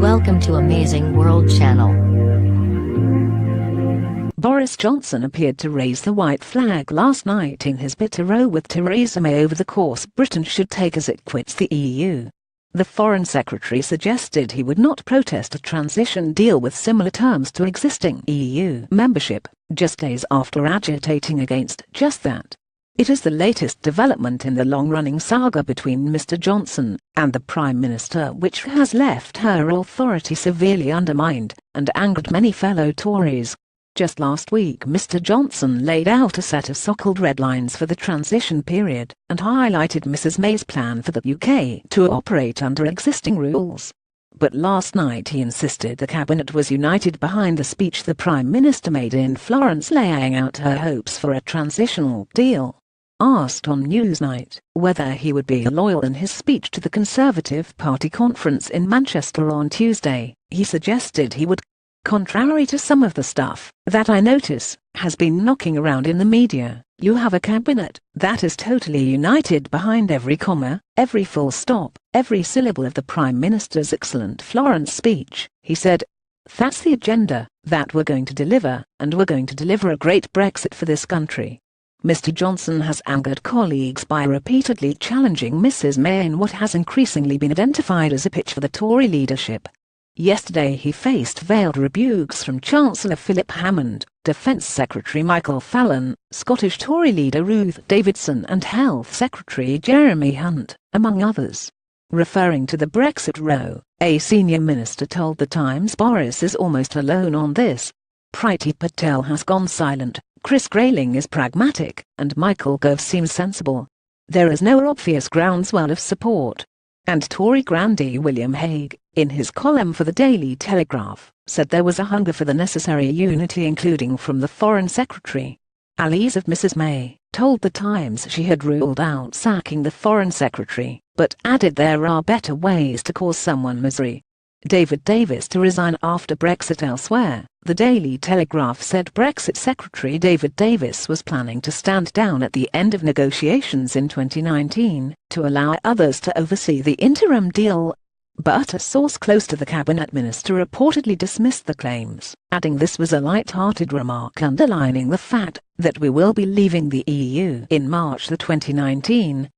Welcome to Amazing World Channel. Boris Johnson appeared to raise the white flag last night in his bid to row with Theresa May over the course Britain should take as it quits the EU. The Foreign Secretary suggested he would not protest a transition deal with similar terms to existing EU membership, just days after agitating against just that. It is the latest development in the long-running saga between Mr. Johnson and the Prime Minister, which has left her authority severely undermined and angered many fellow Tories. Just last week Mr. Johnson laid out a set of so-called red lines for the transition period and highlighted Mrs. May's plan for the UK to operate under existing rules. But last night he insisted the cabinet was united behind the speech the Prime Minister made in Florence laying out her hopes for a transitional deal. Asked on Newsnight whether he would be loyal in his speech to the Conservative Party conference in Manchester on Tuesday, he suggested he would. Contrary to some of the stuff that I notice has been knocking around in the media, you have a cabinet that is totally united behind every comma, every full stop, every syllable of the Prime Minister's excellent Florence speech, he said. That's the agenda that we're going to deliver, and we're going to deliver a great Brexit for this country. Mr. Johnson has angered colleagues by repeatedly challenging Mrs. May in what has increasingly been identified as a pitch for the Tory leadership. Yesterday he faced veiled rebukes from Chancellor Philip Hammond, Defence Secretary Michael Fallon, Scottish Tory leader Ruth Davidson and Health Secretary Jeremy Hunt, among others. Referring to the Brexit row, a senior minister told The Times Boris is almost alone on this. Priti Patel has gone silent, Chris Grayling is pragmatic, and Michael Gove seems sensible. There is no obvious groundswell of support. And Tory grandee William Hague, in his column for the Daily Telegraph, said there was a hunger for the necessary unity including from the Foreign Secretary. Allies of Mrs. May told The Times she had ruled out sacking the Foreign Secretary, but added there are better ways to cause someone misery. David Davis to resign after Brexit elsewhere. The Daily Telegraph said Brexit Secretary David Davis was planning to stand down at the end of negotiations in 2019 to allow others to oversee the interim deal. But a source close to the cabinet minister reportedly dismissed the claims, adding this was a light-hearted remark underlining the fact that we will be leaving the EU in March 2019,